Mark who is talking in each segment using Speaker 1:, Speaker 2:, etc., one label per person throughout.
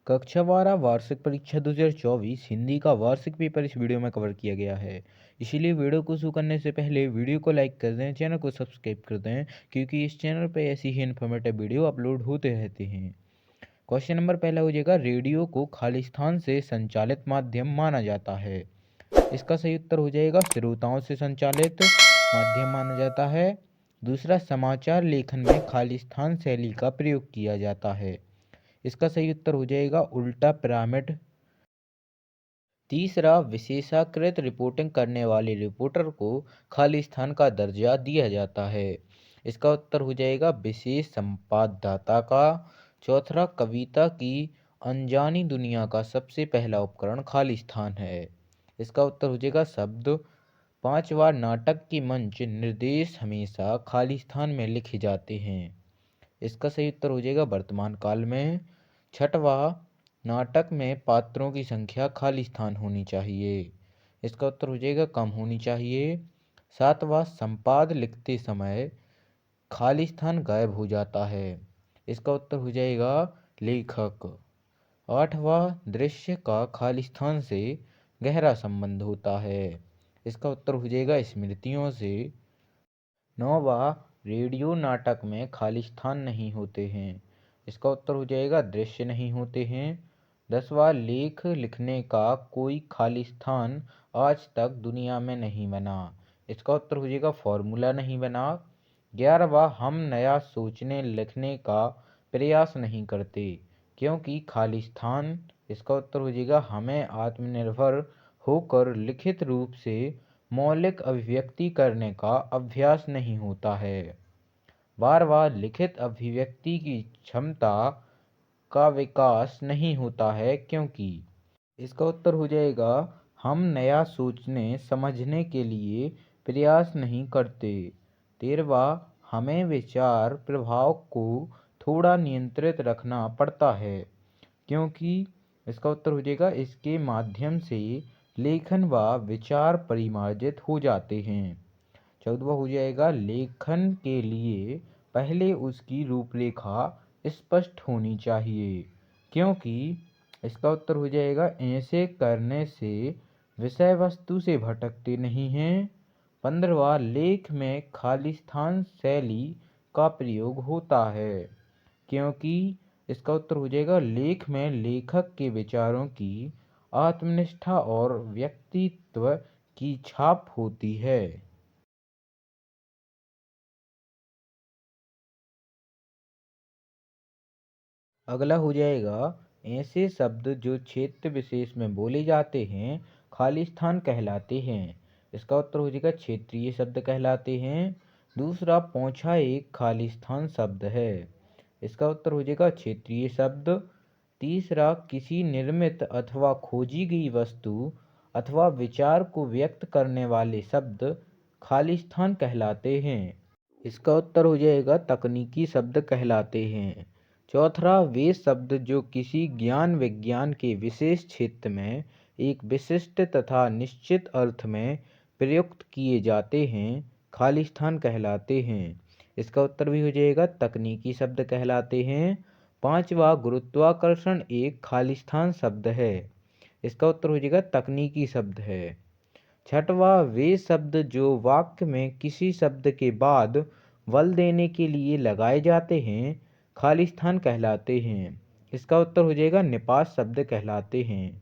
Speaker 1: कक्षा 12 वार्षिक परीक्षा 2024 हिंदी का वार्षिक पेपर इस वीडियो में कवर किया गया है। इसीलिए वीडियो को शुरू करने से पहले वीडियो को लाइक कर दें, चैनल को सब्सक्राइब कर दें, क्योंकि इस चैनल पर ऐसी ही इन्फॉर्मेटिव वीडियो अपलोड होते रहते हैं। क्वेश्चन नंबर पहला हो जाएगा, रेडियो को खालिस्तान से संचालित माध्यम माना जाता है। इसका सही उत्तर हो जाएगा, श्रोताओं से संचालित माध्यम माना जाता है। दूसरा, समाचार लेखन में खालिस्तान शैली का प्रयोग किया जाता है। इसका सही उत्तर हो जाएगा, उल्टा पिरामिड। तीसरा, विशेषाकृत रिपोर्टिंग करने वाले रिपोर्टर को खालिस्तान का दर्जा दिया जाता है। इसका उत्तर हो जाएगा, विशेष संपाददाता का। चौथा, कविता की अनजानी दुनिया का सबसे पहला उपकरण खालिस्तान है। इसका उत्तर हो जाएगा, शब्द। पांचवा, नाटक के मंच निर्देश हमेशा खालिस्तान में लिखे जाते हैं। इसका सही उत्तर हो जाएगा, वर्तमान काल में। छठवा, नाटक में पात्रों की संख्या खालिस्तान होनी चाहिए। इसका उत्तर हो जाएगा, कम होनी चाहिए। सातवां, संपाद लिखते समय खालिस्तान गायब हो जाता है। इसका उत्तर हो जाएगा, लेखक। आठवां, दृश्य का खालिस्तान से गहरा संबंध होता है। इसका उत्तर हो जाएगा, स्मृतियों से। नौवां, रेडियो नाटक में खालिस्तान नहीं होते हैं। इसका उत्तर हो जाएगा, दृश्य नहीं होते हैं। 10वां, लेख लिखने का कोई खालिस्तान आज तक दुनिया में नहीं बना। इसका उत्तर हो जाएगा, फॉर्मूला नहीं बना। 11वां, हम नया सोचने लिखने का प्रयास नहीं करते क्योंकि खालिस्तान। इसका उत्तर हो जाएगा, हमें आत्मनिर्भर होकर लिखित रूप से मौलिक अभिव्यक्ति करने का अभ्यास नहीं होता है। 12वां, लिखित अभिव्यक्ति की क्षमता का विकास नहीं होता है क्योंकि। इसका उत्तर हो जाएगा, हम नया सोचने समझने के लिए प्रयास नहीं करते। 13वां, हमें विचार प्रभाव को थोड़ा नियंत्रित रखना पड़ता है क्योंकि। इसका उत्तर हो जाएगा, इसके माध्यम से लेखन व विचार परिमार्जित हो जाते हैं। 14वां हो जाएगा, लेखन के लिए पहले उसकी रूपरेखा स्पष्ट होनी चाहिए क्योंकि। इसका उत्तर हो जाएगा, ऐसे करने से विषय वस्तु से भटकते नहीं हैं। 15वां, लेख में खालिस्तान शैली का प्रयोग होता है क्योंकि। इसका उत्तर हो जाएगा, लेख में लेखक के विचारों की आत्मनिष्ठा और व्यक्तित्व की छाप होती है। अगला हो जाएगा, ऐसे शब्द जो क्षेत्र विशेष में बोले जाते हैं खालिस्तान कहलाते हैं। इसका उत्तर हो जाएगा, क्षेत्रीय शब्द कहलाते हैं। दूसरा, पोंछा एक खालिस्तान शब्द है। इसका उत्तर हो जाएगा, क्षेत्रीय शब्द। तीसरा, किसी निर्मित अथवा खोजी गई वस्तु अथवा विचार को व्यक्त करने वाले शब्द खालिस्तान कहलाते हैं। इसका उत्तर हो जाएगा, तकनीकी शब्द कहलाते हैं। चौथा, वे शब्द जो किसी ज्ञान विज्ञान के विशेष क्षेत्र में एक विशिष्ट तथा निश्चित अर्थ में प्रयुक्त किए जाते हैं खालिस्तान कहलाते हैं। इसका उत्तर भी हो जाएगा, तकनीकी शब्द कहलाते हैं। पांचवा, गुरुत्वाकर्षण एक खालिस्तान शब्द है। इसका उत्तर हो जाएगा, तकनीकी शब्द है। छठवां, वे शब्द जो वाक्य में किसी शब्द के बाद बल देने के लिए लगाए जाते हैं खालिस्तान कहलाते हैं। इसका उत्तर हो जाएगा, निपात शब्द कहलाते हैं।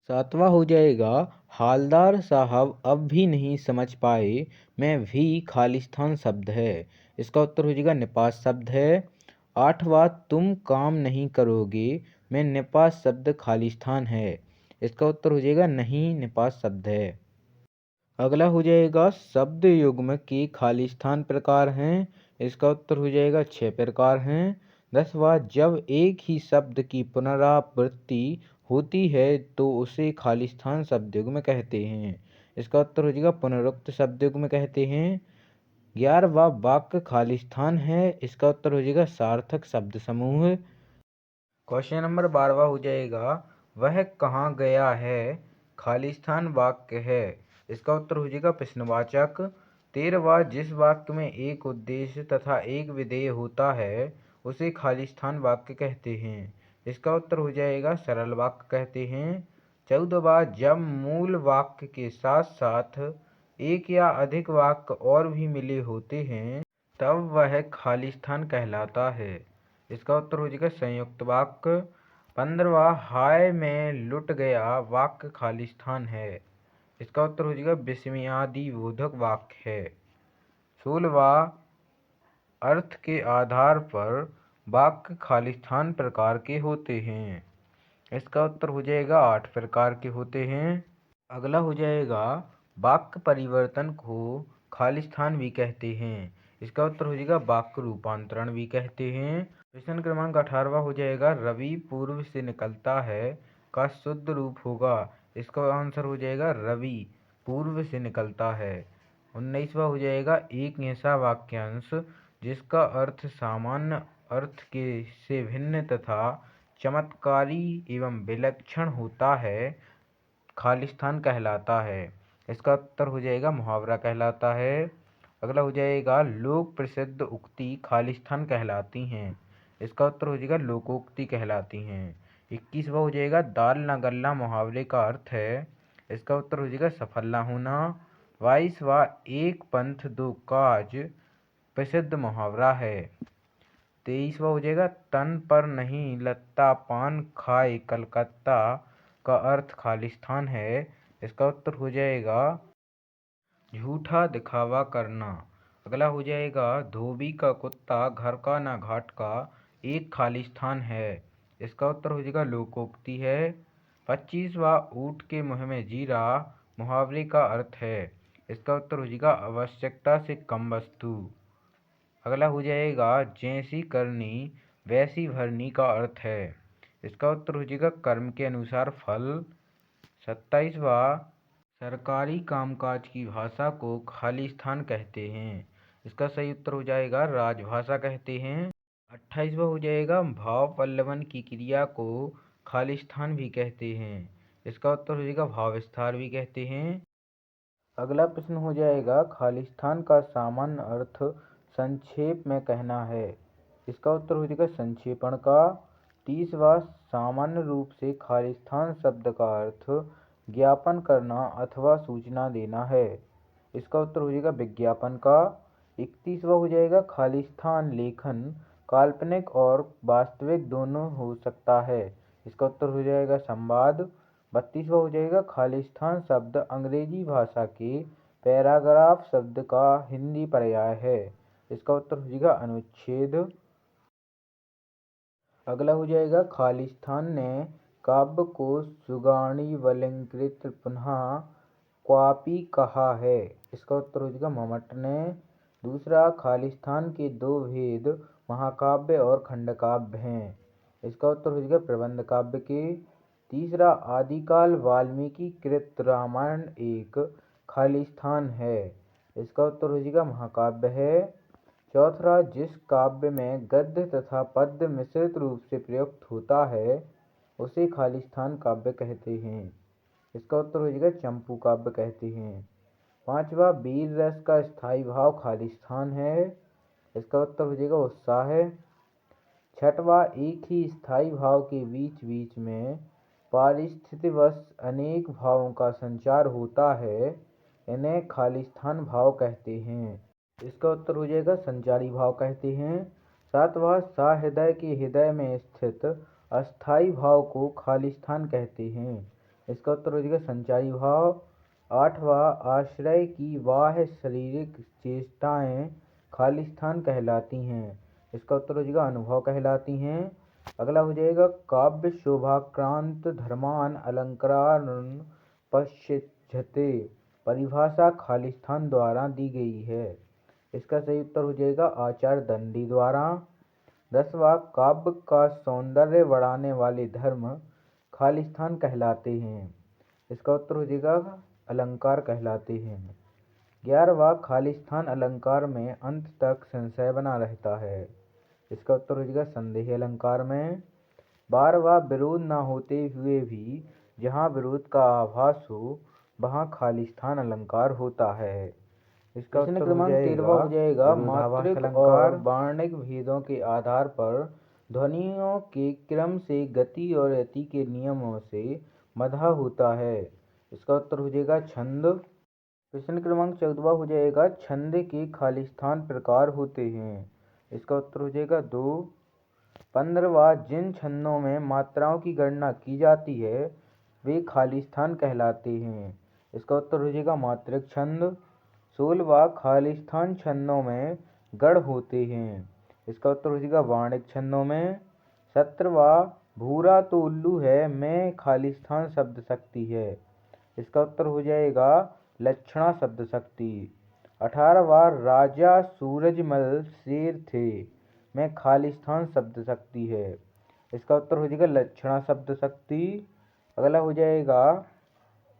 Speaker 1: सातवां हो जाएगा, हालदार साहब अब भी नहीं समझ पाए मैं भी खालिस्तान शब्द है। इसका उत्तर हो जाएगा, निपात शब्द है। आठवां, तुम काम नहीं करोगे मैं निपात शब्द खालिस्तान है। इसका उत्तर हो जाएगा, नहीं, निपात शब्द है। अगला हो जाएगा, शब्द युग्म के खालिस्तान प्रकार हैं। इसका उत्तर हो जाएगा, 6 प्रकार हैं। 10वां, जब एक ही शब्द की पुनरावृत्ति होती है तो उसे खालिस्तान शब्द युग्म कहते हैं। इसका उत्तर हो जाएगा, पुनरुक्त शब्द युग्म कहते हैं। 11वां, वाक्य खालिस्तान है। इसका उत्तर हो जाएगा, सार्थक शब्द समूह। क्वेश्चन नंबर 12वां हो जाएगा, वह कहाँ गया है खालिस्तान वाक्य है। इसका उत्तर हो जाएगा, प्रश्नवाचक। 13वां, जिस वाक्य में एक उद्देश्य तथा एक विधेय होता है उसे खालिस्तान वाक्य कहते हैं। इसका उत्तर हो जाएगा सरल वाक्य कहते हैं। 14वां, जब मूल वाक्य के साथ साथ एक या अधिक वाक्य और भी मिले होते हैं तब वह खाली स्थान कहलाता है। इसका उत्तर हो जाएगा संयुक्त वाक्य। 15वां, हाय मैं लुट गया वाक्य खाली स्थान है। इसका उत्तर हो जाएगा विस्मयादि बोधक वाक्य है। 16वां, अर्थ के आधार पर वाक्य खाली स्थान प्रकार के होते हैं। इसका उत्तर हो जाएगा 8 प्रकार के होते हैं। अगला हो जाएगा वाक्य परिवर्तन को खाली स्थान भी कहते हैं। इसका उत्तर हो जाएगा वाक्य रूपांतरण भी कहते हैं। प्रश्न क्रमांक 18वां हो जाएगा रवि पूर्व से निकलता है का शुद्ध रूप होगा। इसका आंसर हो जाएगा रवि पूर्व से निकलता है। 19वां हो जाएगा एक ऐसा वाक्यांश जिसका अर्थ सामान्य अर्थ के से भिन्न तथा चमत्कारी एवं विलक्षण होता है खाली स्थान कहलाता है। इसका उत्तर हो जाएगा मुहावरा कहलाता है। अगला हो जाएगा लोक प्रसिद्ध उक्ति खाली स्थान कहलाती हैं। इसका उत्तर हो जाएगा लोकोक्ति कहलाती हैं। 21वां हो जाएगा दाल न गल्ला मुहावरे का अर्थ है। इसका उत्तर हो जाएगा सफल न होना। 22वां एक पंथ दो काज प्रसिद्ध मुहावरा है। 23वां हो जाएगा तन पर नहीं लत्ता पान खाए कलकत्ता का अर्थ खाली स्थान है। इसका उत्तर हो जाएगा झूठा दिखावा करना। अगला हो जाएगा धोबी का कुत्ता घर का ना घाट का एक खाली स्थान है। इसका उत्तर हो जाएगा लोकोक्ति है। 25वां ऊँट के मुँह में जीरा मुहावरे का अर्थ है। इसका उत्तर हो जाएगा आवश्यकता से कम वस्तु। अगला हो जाएगा जैसी करनी वैसी भरनी का अर्थ है। इसका उत्तर हो जाएगा कर्म के अनुसार फल। 27वां सरकारी कामकाज की भाषा को खाली स्थान कहते हैं। इसका सही उत्तर हो जाएगा राजभाषा कहते हैं। 28वां हो जाएगा भाव पल्लवन की क्रिया को खाली स्थान भी कहते हैं। इसका उत्तर हो जाएगा भाव विस्तार भी कहते हैं। अगला प्रश्न हो जाएगा खाली स्थान का सामान्य अर्थ संक्षेप में कहना है। इसका उत्तर हो जाएगा संक्षेपण का। 30वां सामान्य रूप से खाली स्थान शब्द का अर्थ ज्ञापन करना अथवा सूचना देना है। इसका उत्तर हो जाएगा विज्ञापन का। 31वां हो जाएगा खाली स्थान लेखन काल्पनिक और वास्तविक दोनों हो सकता है। इसका उत्तर हो जाएगा संवाद। 32वां हो जाएगा खाली स्थान शब्द अंग्रेजी भाषा के पैराग्राफ शब्द का हिंदी पर्याय है। इसका उत्तर हो जाएगा अनुच्छेद। अगला हो जाएगा खाली स्थान ने काव्य को सुगाणिवलंकृत पुनः क्वापी कहा है। इसका उत्तर हो जाएगा मम्मट ने। दूसरा खाली स्थान के दो भेद महाकाव्य और खंडकाव्य हैं। इसका उत्तर हो जाएगा प्रबंध काव्य के। तीसरा आदिकाल वाल्मीकि कृत रामायण एक खाली स्थान है। इसका उत्तर हो जाएगा महाकाव्य है। चौथा जिस काव्य में गद्य तथा पद्य मिश्रित रूप से प्रयुक्त होता है उसे खाली स्थान काव्य कहते हैं। इसका उत्तर हो जाएगा चंपू काव्य कहते हैं। 5वां वीर रस का स्थायी भाव खाली स्थान है। इसका उत्तर हो जाएगा उत्साह। 6वां एक ही स्थायी भाव के बीच बीच में पारिस्थितिवश अनेक भावों का संचार होता है इन्हें खाली स्थान भाव कहते हैं। इसका उत्तर हो जाएगा संचारी भाव कहते हैं। 7वां सहृदय के हृदय में स्थित अस्थायी भाव को खाली स्थान कहते हैं। इसका उत्तर हो जाएगा संचारी भाव। 8वां आश्रय की बाह्य शारीरिक चेष्टाएं खाली स्थान कहलाती हैं। इसका उत्तर हो जाएगा अनुभव कहलाती हैं। अगला हो जाएगा काव्य शोभाक्रांत धर्मान अलंकारान् पश्यते परिभाषा खाली स्थान द्वारा दी गई है। इसका सही उत्तर हो जाएगा आचार्य दंडी द्वारा। 10वां काव्य का सौंदर्य बढ़ाने वाले धर्म खाली स्थान कहलाते हैं। इसका उत्तर हो जाएगा अलंकार कहलाते हैं। 11वां खाली स्थान अलंकार में अंत तक संशय बना रहता है। इसका उत्तर हो जाएगा संदेह अलंकार में। 12वां विरोध न होते हुए भी जहाँ विरोध का आभास हो वहाँ खाली स्थान अलंकार होता है। इसका उत्तर हो जाएगा मात्रिक और वार्णिक भेदों के आधार पर ध्वनियों के क्रम से, गति और रति के नियमों से मधा होता है। इसका उत्तर हो जाएगा छंद। प्रश्न क्रमांक 14 हो जाएगा, छंद के खालिस्तान प्रकार होते हैं। इसका उत्तर हो जाएगा 2। 15वां, जिन छंदों में मात्राओं की गणना की जाती है वे खालिस्तान कहलाते हैं। इसका उत्तर हो जाएगा मात्रक छंद। 16वां, खालिस्तान छंदों में गढ़ होते हैं। इसका उत्तर हो जाएगा वाणिक छंदों में। 17वां, भूरा तो उल्लू है मैं खालिस्तान शब्द शक्ति है। इसका उत्तर हो जाएगा लक्षणा शब्द शक्ति। 18वां, राजा सूरजमल शेर थे में खालिस्तान शब्द शक्ति है। इसका उत्तर हो जाएगा लक्षणा शब्द शक्ति। अगला हो जाएगा,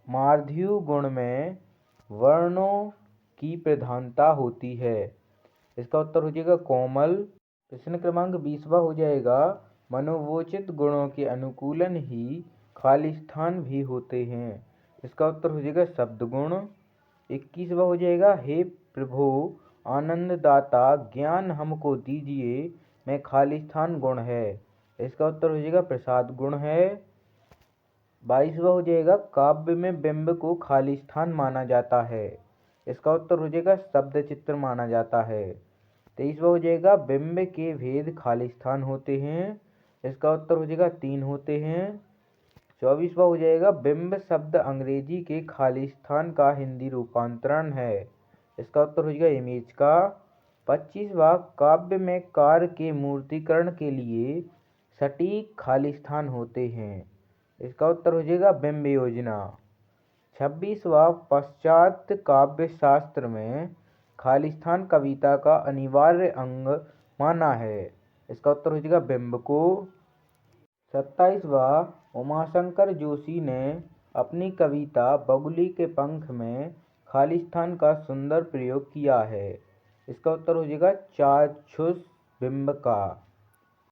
Speaker 1: मार्धेय गुण में वर्णों की प्रधानता होती है। इसका उत्तर हो जाएगा कोमल। प्रश्न क्रमांक 20वां हो जाएगा, मनोवांछित गुणों के अनुकूलन ही खालिस्तान भी होते हैं। इसका उत्तर हो जाएगा शब्द गुण। 21वां हो जाएगा, हे प्रभु आनंददाता ज्ञान हमको दीजिए में खालिस्तान गुण है। इसका उत्तर हो जाएगा प्रसाद गुण है। 22वां हो जाएगा, काव्य में बिंब को खालिस्तान माना जाता है। इसका उत्तर हो जाएगा शब्द चित्र माना जाता है। 23वां हो जाएगा, बिंब के भेद खालिस्तान होते हैं। इसका उत्तर हो जाएगा 3 होते हैं। 24वां हो जाएगा, बिंब शब्द अंग्रेजी के खालिस्तान का हिंदी रूपांतरण है। इसका उत्तर हो जाएगा इमेज का। 25वां, काव्य में कार्य के मूर्तिकरण के लिए सटीक खालिस्तान होते हैं। इसका उत्तर हो जाएगा बिंब योजना। 26वां, पाश्चात्य काव्य शास्त्र में खालिस्तान कविता का अनिवार्य अंग माना है। इसका उत्तर हो जाएगा बिंब को। 27वां, उमाशंकर जोशी ने अपनी कविता बगुली के पंख में खालिस्तान का सुंदर प्रयोग किया है। इसका उत्तर हो जाएगा चाक्षुष बिंब का।